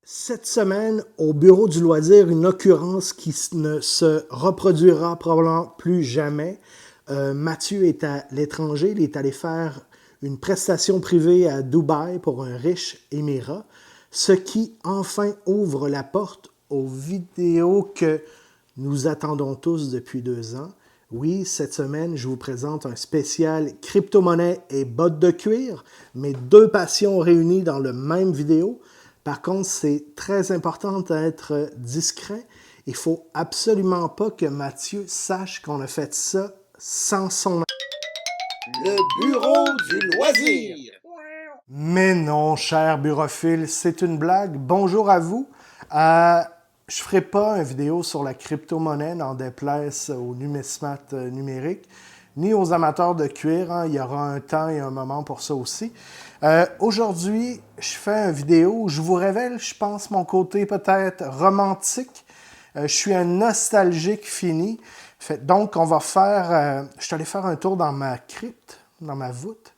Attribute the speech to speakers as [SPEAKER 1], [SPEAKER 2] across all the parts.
[SPEAKER 1] Cette semaine, au bureau du loisir, une occurrence qui ne se reproduira probablement plus jamais. Mathieu est à l'étranger, il est allé faire une prestation privée à Dubaï pour un riche émirat, ce qui enfin ouvre la porte aux vidéos que nous attendons tous depuis 2 ans. Oui, cette semaine, je vous présente un spécial crypto-monnaie et bottes de cuir, mes deux passions réunies dans le même vidéo. Par contre, c'est très important d'être discret. Il ne faut absolument pas que Mathieu sache qu'on a fait ça sans son...
[SPEAKER 2] Le bureau du loisir.
[SPEAKER 1] Mais non, cher bureauphile, c'est une blague. Bonjour à vous. Je ne ferai pas une vidéo sur la crypto-monnaie, n'en déplaise aux numismates numériques, ni aux amateurs de cuir. Il y aura un temps et un moment pour ça aussi. Aujourd'hui, je fais une vidéo où je vous révèle, je pense, mon côté peut-être romantique. Je suis un nostalgique fini. Donc, on va faire... je suis allé faire un tour dans ma crypte, dans ma voûte.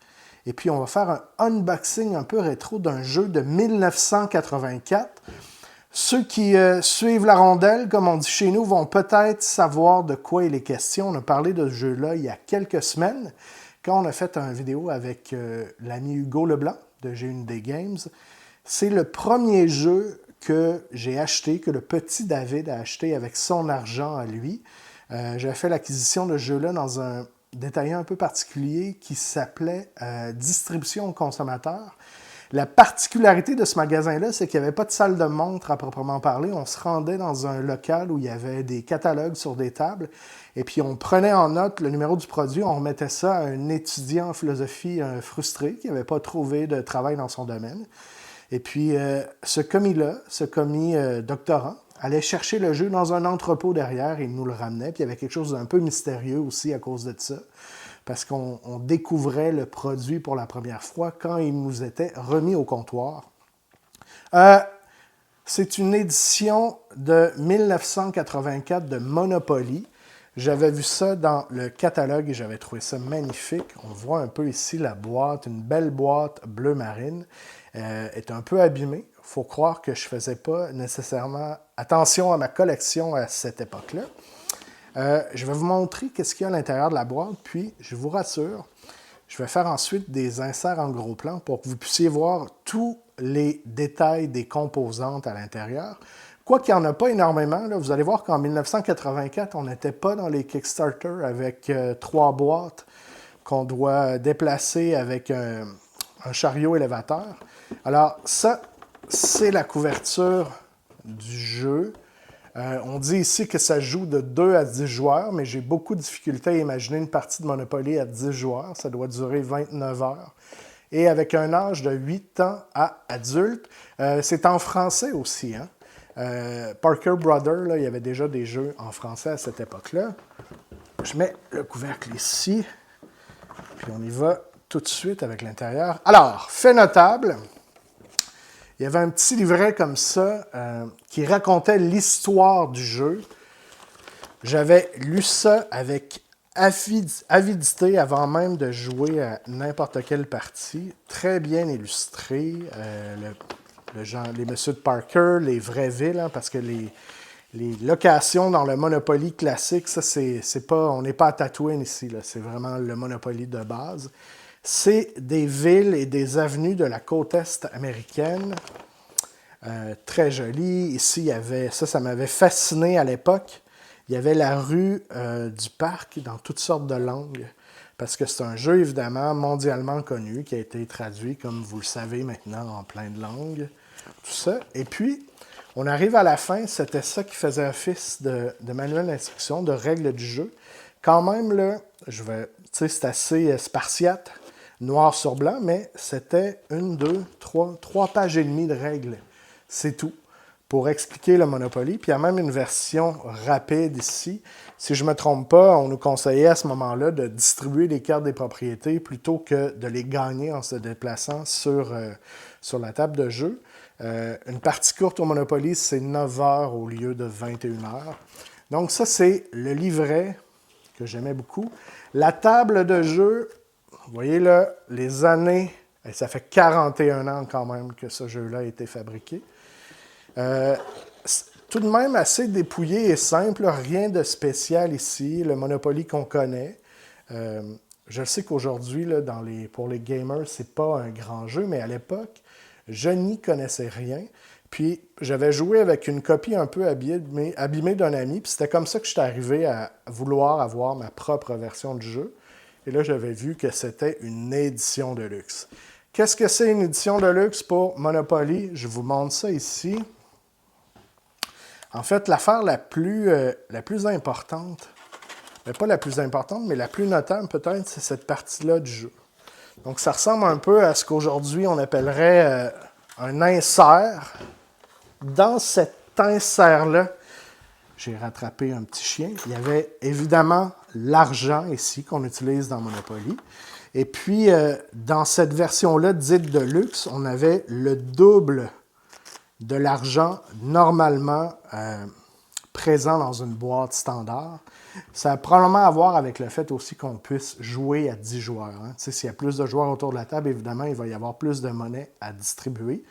[SPEAKER 1] Et puis, on va faire un unboxing un peu rétro d'un jeu de 1984. Ceux qui suivent la rondelle, comme on dit chez nous, vont peut-être savoir de quoi il est question. On a parlé de ce jeu-là il y a quelques semaines, quand on a fait une vidéo avec l'ami Hugo Leblanc de G1D Games. C'est le premier jeu que j'ai acheté, que le petit David a acheté avec son argent à lui. J'avais fait l'acquisition de ce jeu-là dans un détaillant un peu particulier qui s'appelait Distribution aux consommateurs. La particularité de ce magasin-là, c'est qu'il n'y avait pas de salle de montre à proprement parler. On se rendait dans un local où il y avait des catalogues sur des tables et puis on prenait en note le numéro du produit, on remettait ça à un étudiant en philosophie frustré qui n'avait pas trouvé de travail dans son domaine. Et puis ce commis-là, ce commis doctorant, allait chercher le jeu dans un entrepôt derrière et il nous le ramenait. Puis il y avait quelque chose d'un peu mystérieux aussi à cause de ça, parce qu'on découvrait le produit pour la première fois quand il nous était remis au comptoir. C'est une édition de 1984 de Monopoly. J'avais vu ça dans le catalogue et j'avais trouvé ça magnifique. On voit un peu ici la boîte, une belle boîte bleu marine. Est un peu abîmée. Il faut croire que je ne faisais pas nécessairement attention à ma collection à cette époque-là. Je vais vous montrer qu'est-ce qu'il y a à l'intérieur de la boîte, puis je vous rassure, je vais faire ensuite des inserts en gros plan pour que vous puissiez voir tous les détails des composantes à l'intérieur. Quoi qu'il n'y en a pas énormément, là, vous allez voir qu'en 1984, on n'était pas dans les Kickstarter avec 3 boîtes qu'on doit déplacer avec un chariot élévateur. Alors ça, c'est la couverture du jeu. On dit ici que ça joue de 2 à 10 joueurs, mais j'ai beaucoup de difficultés à imaginer une partie de Monopoly à 10 joueurs. Ça doit durer 29 heures. Et avec un âge de 8 ans à adulte. C'est en français aussi. Hein? Parker Brothers, là, il y avait déjà des jeux en français à cette époque-là. Je mets le couvercle ici. Puis on y va tout de suite avec l'intérieur. Alors, fait notable, il y avait un petit livret comme ça qui racontait l'histoire du jeu. J'avais lu ça avec avidité avant même de jouer à n'importe quelle partie. Très bien illustré. Les messieurs de Parker, les vraies villes, hein, parce que les locations dans le Monopoly classique, ça, c'est pas, on n'est pas à Tatooine ici. C'est vraiment le Monopoly de base. C'est des villes et des avenues de la côte est américaine. Très joli. Ici, il y avait, ça m'avait fasciné à l'époque. Il y avait la rue du parc dans toutes sortes de langues. Parce que c'est un jeu, évidemment, mondialement connu, qui a été traduit, comme vous le savez maintenant, en plein de langues. Tout ça. Et puis, on arrive à la fin. C'était ça qui faisait office de manuel d'instruction, de règles du jeu. Quand même, là, c'est assez spartiate, noir sur blanc, mais c'était 3 pages et demie de règles. C'est tout pour expliquer le Monopoly. Puis il y a même une version rapide ici. Si je ne me trompe pas, on nous conseillait à ce moment-là de distribuer les cartes des propriétés plutôt que de les gagner en se déplaçant sur la table de jeu. Une partie courte au Monopoly, c'est 9 heures au lieu de 21 heures. Donc ça, c'est le livret que j'aimais beaucoup. La table de jeu, vous voyez là, les années, ça fait 41 ans quand même que ce jeu-là a été fabriqué. Tout de même assez dépouillé et simple, rien de spécial ici, le Monopoly qu'on connaît. Je sais qu'aujourd'hui, pour les gamers, c'est pas un grand jeu, mais à l'époque, je n'y connaissais rien. Puis j'avais joué avec une copie un peu abîmée d'un ami, puis c'était comme ça que j'étais arrivé à vouloir avoir ma propre version du jeu. Et là, j'avais vu que c'était une édition de luxe. Qu'est-ce que c'est une édition de luxe pour Monopoly? Je vous montre ça ici. En fait, l'affaire la plus importante, pas la plus importante, mais la plus notable peut-être, c'est cette partie-là du jeu. Donc, ça ressemble un peu à ce qu'aujourd'hui on appellerait un insert. Dans cet insert-là, j'ai rattrapé un petit chien. Il y avait évidemment l'argent ici qu'on utilise dans Monopoly. Et puis, dans cette version-là dite de luxe, on avait le double de l'argent normalement présent dans une boîte standard. Ça a probablement à voir avec le fait aussi qu'on puisse jouer à 10 joueurs. Hein. S'il y a plus de joueurs autour de la table, évidemment, il va y avoir plus de monnaie à distribuer.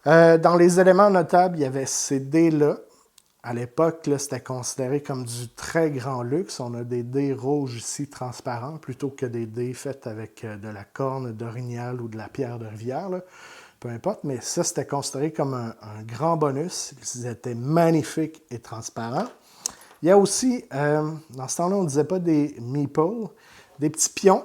[SPEAKER 1] Dans les éléments notables, il y avait ces dés-là. À l'époque, c'était considéré comme du très grand luxe. On a des dés rouges ici, transparents, plutôt que des dés faits avec de la corne d'orignal ou de la pierre de rivière. Là. Peu importe, mais ça, c'était considéré comme un grand bonus. Ils étaient magnifiques et transparents. Il y a aussi, dans ce temps-là, on ne disait pas des meeples, des petits pions.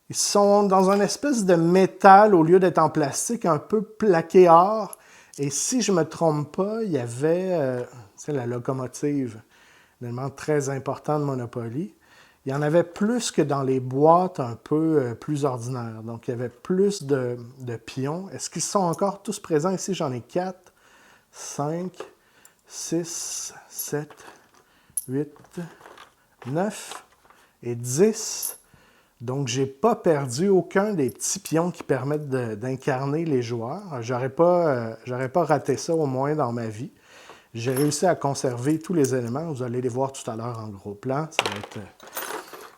[SPEAKER 1] Ils sont dans une espèce de métal au lieu d'être en plastique, un peu plaqué or. Et si je ne me trompe pas, il y avait la locomotive, un élément très important de Monopoly. Il y en avait plus que dans les boîtes un peu plus ordinaires. Donc, il y avait plus de pions. Est-ce qu'ils sont encore tous présents ici? J'en ai 4, 5, 6, 7, 8, 9 et 10. Donc, je n'ai pas perdu aucun des petits pions qui permettent d'incarner les joueurs. J'aurais pas raté ça au moins dans ma vie. J'ai réussi à conserver tous les éléments. Vous allez les voir tout à l'heure en gros plan. Ça va être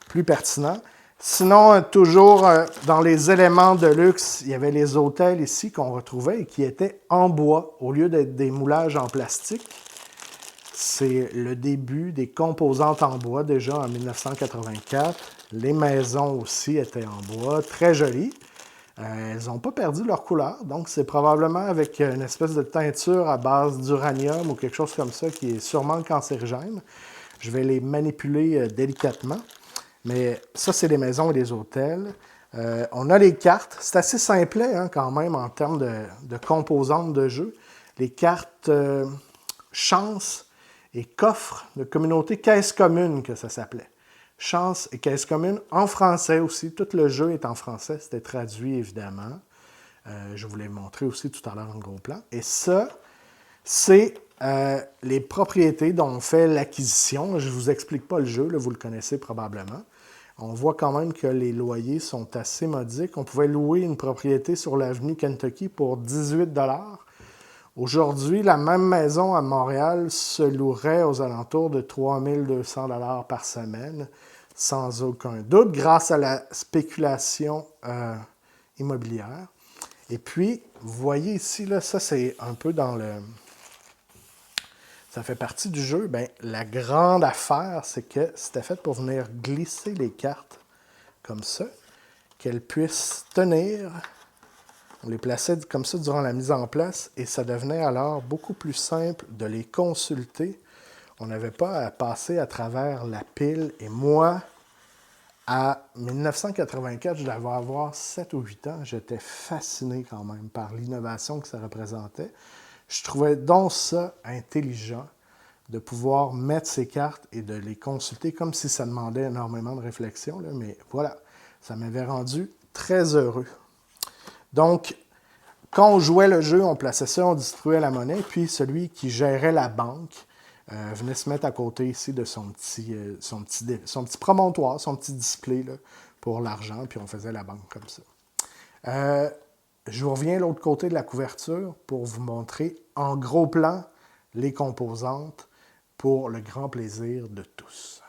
[SPEAKER 1] plus pertinent. Sinon, toujours dans les éléments de luxe, il y avait les hôtels ici qu'on retrouvait et qui étaient en bois au lieu d'être des moulages en plastique. C'est le début des composantes en bois déjà en 1984. Les maisons aussi étaient en bois, très jolies. Elles n'ont pas perdu leur couleur, donc c'est probablement avec une espèce de teinture à base d'uranium ou quelque chose comme ça qui est sûrement cancérigène. Je vais les manipuler délicatement. Mais ça, c'est les maisons et les hôtels. On a les cartes. C'est assez simplet hein, quand même en termes de composantes de jeu. Les cartes chance et coffre de communauté caisse commune que ça s'appelait. Chance et caisse commune en français aussi. Tout le jeu est en français. C'était traduit évidemment. Je vous l'ai montré aussi tout à l'heure en gros plan. Et ça, c'est les propriétés dont on fait l'acquisition. Je ne vous explique pas le jeu, là, vous le connaissez probablement. On voit quand même que les loyers sont assez modiques. On pouvait louer une propriété sur l'avenue Kentucky pour 18 $. Aujourd'hui, la même maison à Montréal se louerait aux alentours de 3 200 $ par semaine, sans aucun doute, grâce à la spéculation immobilière. Et puis, vous voyez ici, là, ça c'est un peu dans le... Ça fait partie du jeu. Bien, la grande affaire, c'est que c'était fait pour venir glisser les cartes comme ça, qu'elles puissent tenir. On les plaçait comme ça durant la mise en place et ça devenait alors beaucoup plus simple de les consulter. On n'avait pas à passer à travers la pile. Et moi, à 1984, je devais avoir 7 ou 8 ans. J'étais fasciné quand même par l'innovation que ça représentait. Je trouvais donc ça intelligent de pouvoir mettre ces cartes et de les consulter comme si ça demandait énormément de réflexion. Là, mais voilà, ça m'avait rendu très heureux. Donc, quand on jouait le jeu, on plaçait ça, on distribuait la monnaie, puis celui qui gérait la banque venait se mettre à côté ici de son petit promontoire, son petit display là, pour l'argent, puis on faisait la banque comme ça. Je vous reviens de l'autre côté de la couverture pour vous montrer en gros plan les composantes pour le grand plaisir de tous.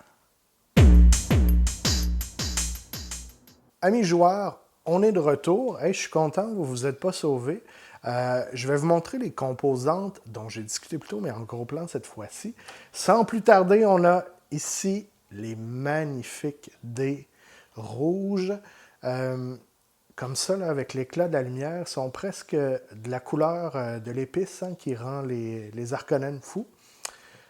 [SPEAKER 1] Amis joueurs, on est de retour. Hey, je suis content, vous ne vous êtes pas sauvés. Je vais vous montrer les composantes dont j'ai discuté plus tôt, mais en gros plan cette fois-ci. Sans plus tarder, on a ici les magnifiques dés rouges. Comme ça, là, avec l'éclat de la lumière, sont presque de la couleur de l'épice qui rend les Harkonnen fous.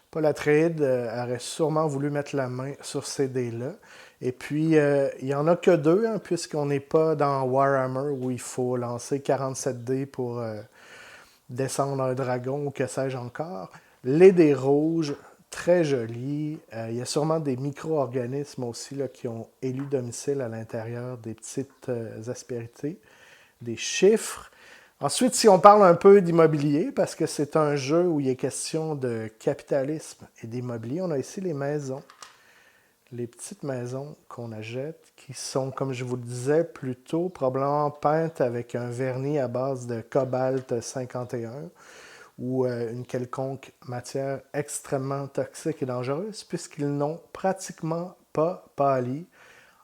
[SPEAKER 1] Paul Atreides aurait sûrement voulu mettre la main sur ces dés-là. Et puis, il n'y en a que 2, puisqu'on n'est pas dans Warhammer où il faut lancer 47 dés pour descendre un dragon ou que sais-je encore. Les dés rouges, très jolis. Il y a sûrement des micro-organismes aussi là, qui ont élu domicile à l'intérieur des petites aspérités, des chiffres. Ensuite, si on parle un peu d'immobilier, parce que c'est un jeu où il est question de capitalisme et d'immobilier, on a ici les maisons. Les petites maisons qu'on achète, qui sont, comme je vous le disais, plutôt probablement peintes avec un vernis à base de cobalt 51 ou une quelconque matière extrêmement toxique et dangereuse, puisqu'ils n'ont pratiquement pas pâli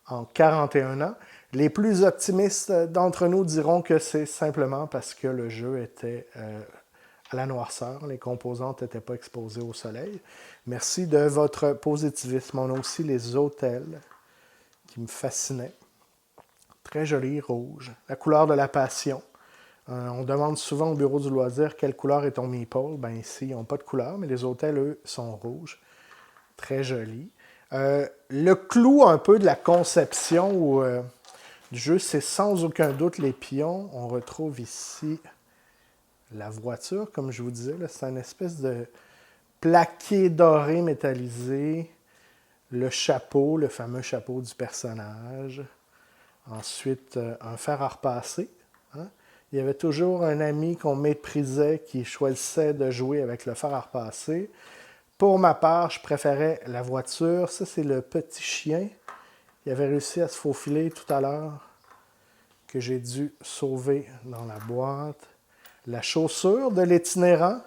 [SPEAKER 1] en 41 ans. Les plus optimistes d'entre nous diront que c'est simplement parce que le jeu était à la noirceur, les composantes n'étaient pas exposées au soleil. Merci de votre positivisme. On a aussi les hôtels qui me fascinaient. Très joli, rouge. La couleur de la passion. On demande souvent au bureau du loisir quelle couleur est ton meeple. Ben ici, ils n'ont pas de couleur, mais les hôtels, eux, sont rouges. Très joli. Le clou un peu de la conception du jeu, c'est sans aucun doute les pions. On retrouve ici la voiture, comme je vous disais. C'est une espèce de plaqué doré métallisé. Le chapeau, le fameux chapeau du personnage. Ensuite, un fer à repasser. Il y avait toujours un ami qu'on méprisait qui choisissait de jouer avec le fer à repasser. Pour ma part, je préférais la voiture. Ça, c'est le petit chien qui avait réussi à se faufiler tout à l'heure, que j'ai dû sauver dans la boîte. La chaussure de l'itinérant,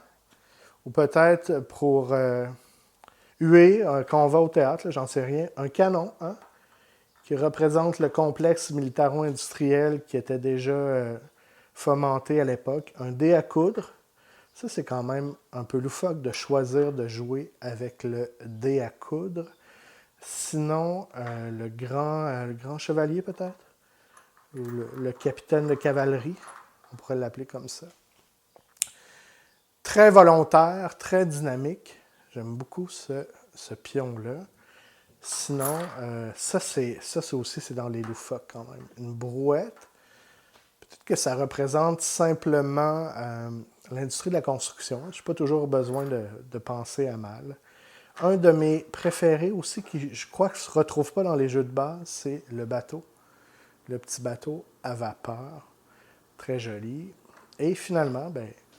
[SPEAKER 1] ou peut-être pour huer quand on va au théâtre, j'en sais rien. Un canon, qui représente le complexe militaro-industriel qui était déjà fomenté à l'époque. Un dé à coudre. Ça, c'est quand même un peu loufoque de choisir de jouer avec le dé à coudre. Sinon, le grand chevalier, peut-être? Ou le capitaine de cavalerie, on pourrait l'appeler comme ça. Très volontaire, très dynamique. J'aime beaucoup ce pion-là. Sinon, ça aussi, c'est dans les loufoques quand même. Une brouette. Peut-être que ça représente simplement l'industrie de la construction. Je n'ai pas toujours besoin de penser à mal. Un de mes préférés aussi, qui je crois que ne se retrouve pas dans les jeux de base, c'est le bateau. Le petit bateau à vapeur. Très joli. Et finalement,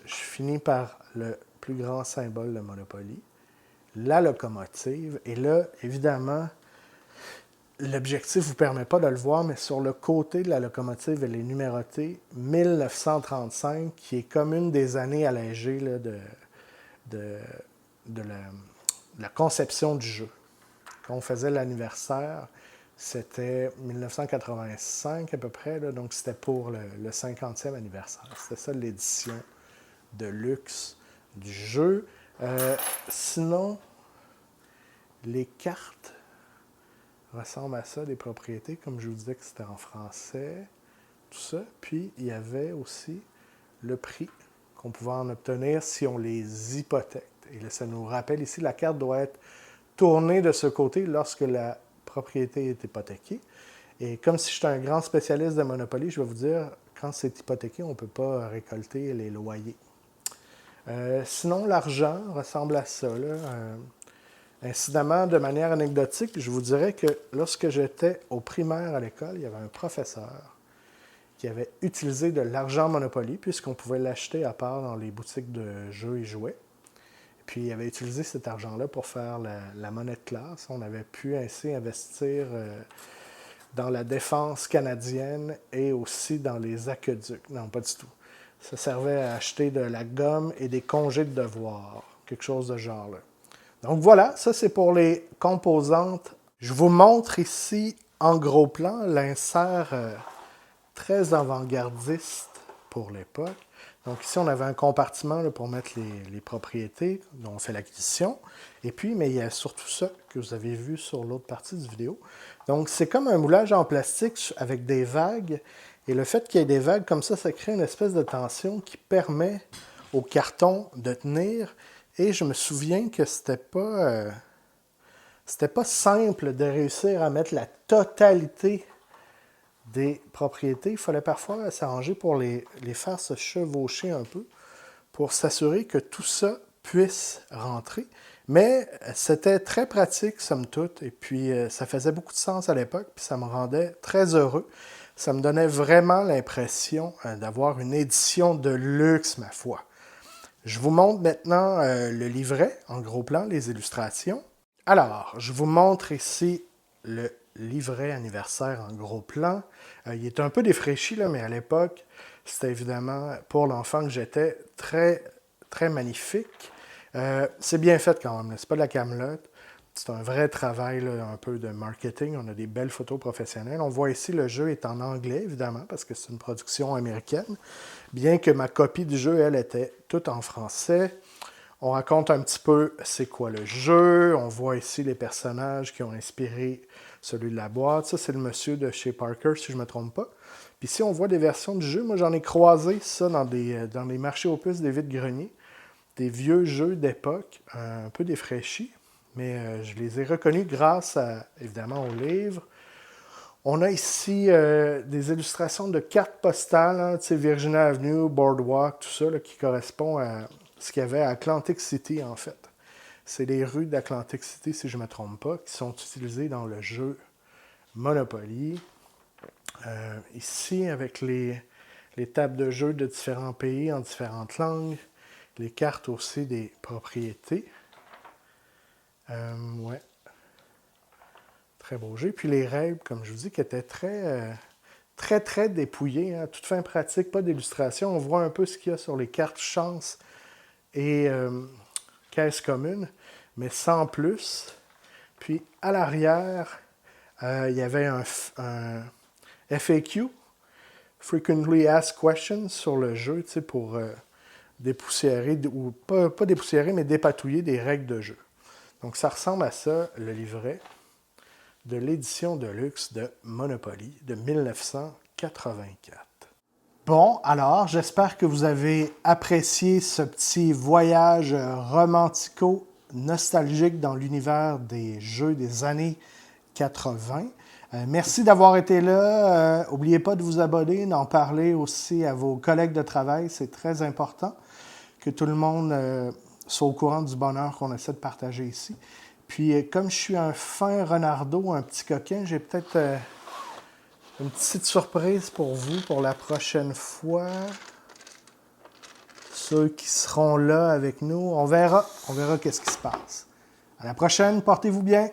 [SPEAKER 1] je finis par le plus grand symbole de Monopoly, la locomotive. Et là, évidemment, l'objectif ne vous permet pas de le voir, mais sur le côté de la locomotive, elle est numérotée 1935, qui est comme une des années allégées là, de la conception du jeu. Quand on faisait l'anniversaire, c'était 1985 à peu près, là, donc c'était pour le 50e anniversaire. C'était ça l'édition de luxe du jeu. Sinon, les cartes ressemblent à ça, des propriétés, comme je vous disais que c'était en français, tout ça. Puis, il y avait aussi le prix qu'on pouvait en obtenir si on les hypothèque. Et là, ça nous rappelle ici, la carte doit être tournée de ce côté lorsque la propriété est hypothéquée. Et comme si j'étais un grand spécialiste de Monopoly, je vais vous dire, quand c'est hypothéqué, on ne peut pas récolter les loyers. Sinon, l'argent ressemble à ça. Là. Incidemment, de manière anecdotique, je vous dirais que lorsque j'étais au primaire à l'école, il y avait un professeur qui avait utilisé de l'argent Monopoly, puisqu'on pouvait l'acheter à part dans les boutiques de jeux et jouets. Puis il avait utilisé cet argent-là pour faire la monnaie de classe. On avait pu ainsi investir dans la défense canadienne et aussi dans les aqueducs. Non, pas du tout. Ça servait à acheter de la gomme et des congés de devoir, quelque chose de genre-là. Donc voilà, ça c'est pour les composantes. Je vous montre ici, en gros plan, l'insert très avant-gardiste pour l'époque. Donc ici, on avait un compartiment là, pour mettre les propriétés dont on fait l'acquisition. Et puis, mais il y a surtout ça que vous avez vu sur l'autre partie du vidéo. Donc, c'est comme un moulage en plastique avec des vagues. Et le fait qu'il y ait des vagues comme ça crée une espèce de tension qui permet au carton de tenir. Et je me souviens que c'était pas simple de réussir à mettre la totalité des propriétés. Il fallait parfois s'arranger pour les faire se chevaucher un peu pour s'assurer que tout ça puisse rentrer. Mais c'était très pratique, somme toute, et puis ça faisait beaucoup de sens à l'époque, puis ça me rendait très heureux. Ça me donnait vraiment l'impression d'avoir une édition de luxe, ma foi. Je vous montre maintenant le livret, en gros plan, les illustrations. Alors, je vous montre ici le livret anniversaire en gros plan. Il est un peu défraîchi, là, mais à l'époque, c'était évidemment, pour l'enfant que j'étais, très, très magnifique. C'est bien fait quand même, c'est pas de la camelote. C'est un vrai travail, là, un peu de marketing. On a des belles photos professionnelles. On voit ici, le jeu est en anglais, évidemment, parce que c'est une production américaine. Bien que ma copie du jeu, elle, était toute en français. On raconte un petit peu c'est quoi le jeu. On voit ici les personnages qui ont inspiré celui de la boîte. Ça, c'est le monsieur de chez Parker, si je ne me trompe pas. Puis ici, on voit des versions du jeu. Moi, j'en ai croisé ça dans des marchés aux puces des vides-greniers. Des vieux jeux d'époque, un peu défraîchis. Mais je les ai reconnus grâce, évidemment, au livre. On a ici des illustrations de cartes postales, hein, Virginia Avenue, Boardwalk, tout ça, là, qui correspond à ce qu'il y avait à Atlantic City, en fait. C'est les rues d'Atlantic City, si je ne me trompe pas, qui sont utilisées dans le jeu Monopoly. Ici, avec les tables de jeu de différents pays en différentes langues, les cartes aussi des propriétés. Ouais. Très beau jeu. Puis les règles, comme je vous dis, qui étaient très dépouillées. Hein. Toute fin pratique, pas d'illustration. On voit un peu ce qu'il y a sur les cartes chance et caisse commune, mais sans plus. Puis à l'arrière, il y avait un FAQ, Frequently Asked Questions, sur le jeu, pour dépoussiérer, ou pas dépoussiérer, mais dépatouiller des règles de jeu. Donc ça ressemble à ça, le livret de l'édition de luxe de Monopoly de 1984. Bon, alors, j'espère que vous avez apprécié ce petit voyage romantico-nostalgique dans l'univers des jeux des années 80. Merci d'avoir été là. N'oubliez pas de vous abonner, d'en parler aussi à vos collègues de travail. C'est très important que tout le monde soit au courant du bonheur qu'on essaie de partager ici. Puis, comme je suis un fin renardeau, un petit coquin, j'ai peut-être une petite surprise pour vous pour la prochaine fois. Ceux qui seront là avec nous, on verra qu'est-ce qui se passe. À la prochaine, portez-vous bien.